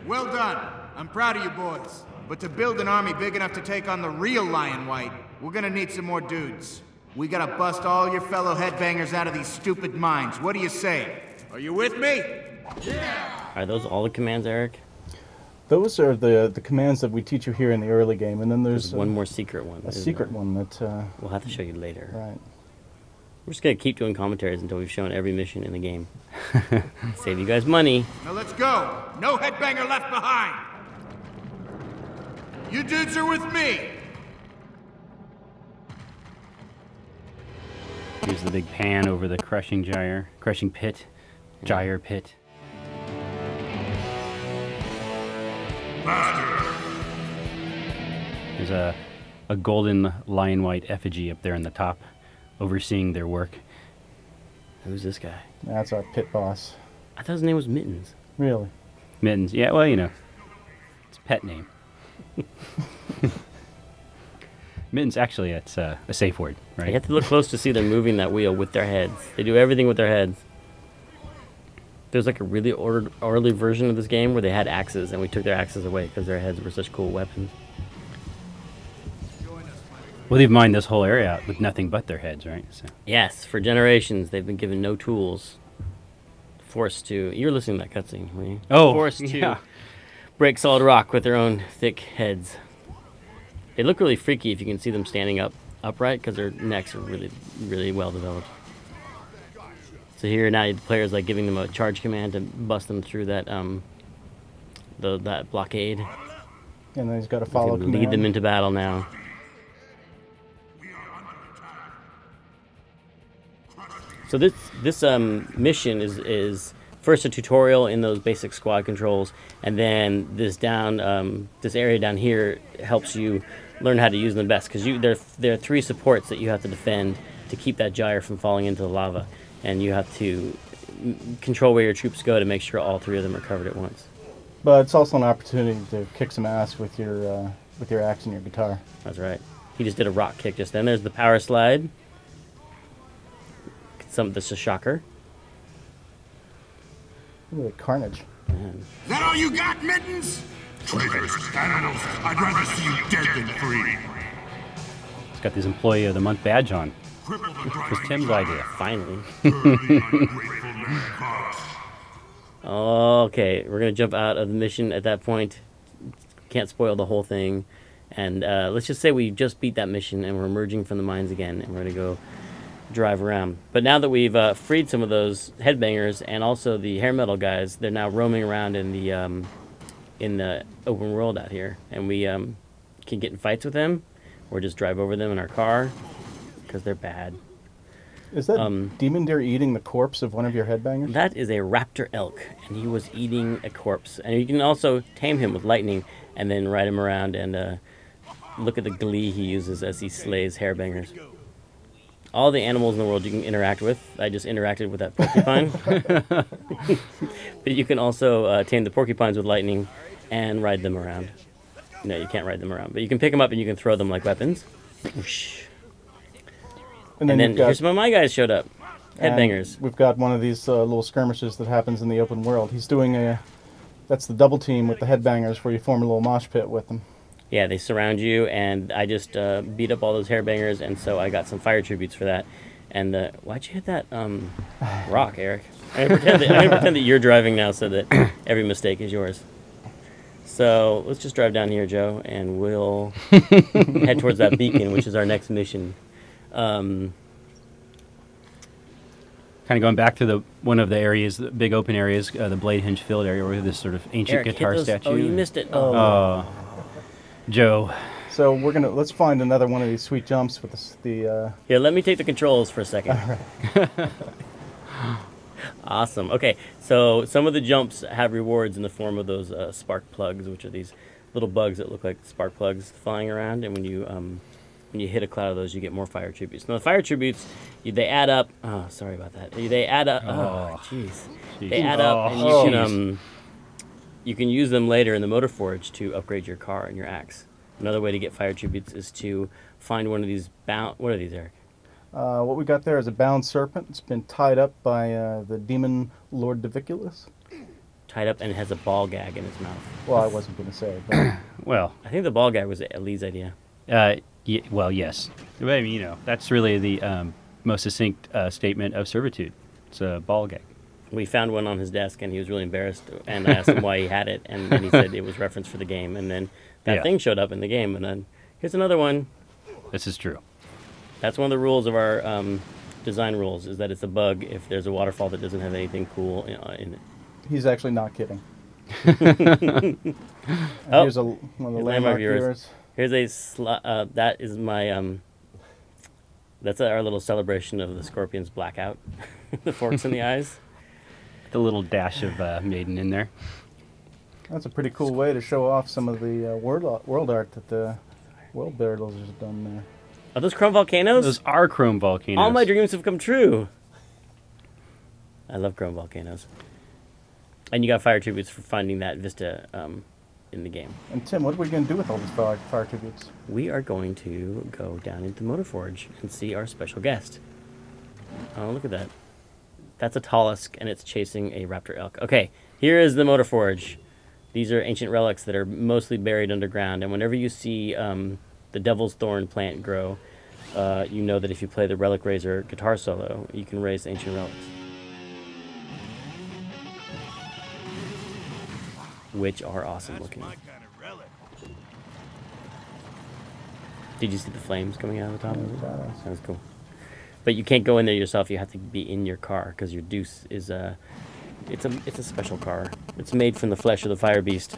Well done. I'm proud of you boys. But to build an army big enough to take on the real Lion White, we're gonna need some more dudes. We gotta bust all your fellow headbangers out of these stupid mines. What do you say? Are you with me? Yeah! Are those all the commands, Eric? Those are the commands that we teach you here in the early game, and then there's one more secret one. A secret one that... we'll have to show you later. Right. We're just going to keep doing commentaries until we've shown every mission in the game. Save you guys money. Now let's go! No headbanger left behind! You dudes are with me! Here's the big pan over the crushing pit. Gyre pit. There's a golden lion white effigy up there in the top, overseeing their work. Who's this guy? That's our pit boss. I thought his name was Mittens. Really? Mittens, yeah, well, you know, it's a pet name. Mittens, actually, it's a safe word, right? You have to look close to see them moving that wheel with their heads. They do everything with their heads. There's like a really orderly version of this game where they had axes, and we took their axes away because their heads were such cool weapons. Well, they've mined this whole area out with nothing but their heads, right? So. Yes, for generations they've been given no tools. Forced to... You're listening to that cutscene, were you? Oh, forced to break solid rock with their own thick heads. They look really freaky if you can see them standing upright because their necks are really, really well developed. So here now the player's like giving them a charge command to bust them through that that blockade. And then he's got to follow command. Lead them into battle now. So this mission is first a tutorial in those basic squad controls, and then this area down here helps you learn how to use them best, because there are 3 supports that you have to defend to keep that gyre from falling into the lava, and you have to control where your troops go to make sure all 3 of them are covered at once. But it's also an opportunity to kick some ass with your axe and your guitar. That's right. He just did a rock kick just then. There's the power slide. This is a shocker. Look at carnage. Man. Is that all you got, Mittens? Traitors, animals, I'd rather see you dead than free. He's got this Employee of the Month badge on. It was Tim's idea. Finally. Okay, we're going to jump out of the mission at that point. Can't spoil the whole thing. And let's just say we just beat that mission and we're emerging from the mines again, and we're going to go drive around. But now that we've freed some of those headbangers and also the hair metal guys, they're now roaming around in the open world out here, and we can get in fights with them or just drive over them in our car because they're bad. Is that demon deer eating the corpse of one of your headbangers? That is a raptor elk, and he was eating a corpse. And you can also tame him with lightning and then ride him around and look at the glee he uses as he slays hairbangers. All the animals in the world you can interact with. I just interacted with that porcupine. But you can also tame the porcupines with lightning and ride them around. No, you can't ride them around, but you can pick them up and you can throw them like weapons. Whoosh. And then here's some of my guys showed up. Headbangers. We've got one of these little skirmishes that happens in the open world. He's doing that's the double team with the headbangers where you form a little mosh pit with them. Yeah, they surround you, and I just beat up all those hairbangers, and so I got some fire tributes for that. And why'd you hit that rock, Eric? I'm gonna pretend that you're driving now, so that every mistake is yours. So let's just drive down here, Joe, and we'll head towards that beacon, which is our next mission. Kind of going back to one of the areas, the big open areas, the Blade Hinge Field area, where this sort of ancient Eric, guitar statue. Oh, you missed it. Joe. So let's find another one of these sweet jumps with the. Here, let me take the controls for a second. All right. Awesome. Okay, so some of the jumps have rewards in the form of those spark plugs, which are these little bugs that look like spark plugs flying around, and when you hit a cloud of those, you get more fire tributes. Now, the fire tributes, they add up. Oh, sorry about that. They add up. Oh, jeez. They add up, and you can use them later in the Motor Forge to upgrade your car and your axe. Another way to get fire tributes is to find one of these What are these, Eric? What we got there is a bound serpent. It's been tied up by the demon Lord Diviculus. tied up and has a ball gag in his mouth. Well, I wasn't going to say, but Well, I think the ball gag was Lee's idea. well, yes. But, I mean, you know, that's really the most succinct statement of servitude. It's a ball gag. We found one on his desk, and he was really embarrassed. And I asked him why he had it, and then he said it was reference for the game. And then that Yeah. thing showed up in the game, and then here's another one. This is true. That's one of the rules of our design rules, is that it's a bug if there's a waterfall that doesn't have anything cool in it. he's actually not kidding. Oh, Here's one of the landmark viewers. Here's that is my that's our little celebration of the Scorpion's blackout. The forks in the eyes. The little dash of Maiden in there. That's a pretty cool way to show off some of the world art that the world builders have done there. Are those chrome volcanoes? Those are chrome volcanoes. All my dreams have come true. I love chrome volcanoes. And you got fire tributes for finding that vista in the game. And Tim, what are we going to do with all these fire tributes? We are going to go down into Motor Forge and see our special guest. Oh, look at that. That's a Talisk, and it's chasing a raptor elk. Okay, here is the Motor Forge. These are ancient relics that are mostly buried underground, and whenever you see the Devil's Thorn plant grow, you know that if you play the Relic Raiser guitar solo, you can raise ancient relics. Which are awesome looking. Did you see the flames coming out of the top of it? Badass. That was cool. But you can't go in there yourself. You have to be in your car because your Deuce is it's a special car. It's made from the flesh of the fire beast.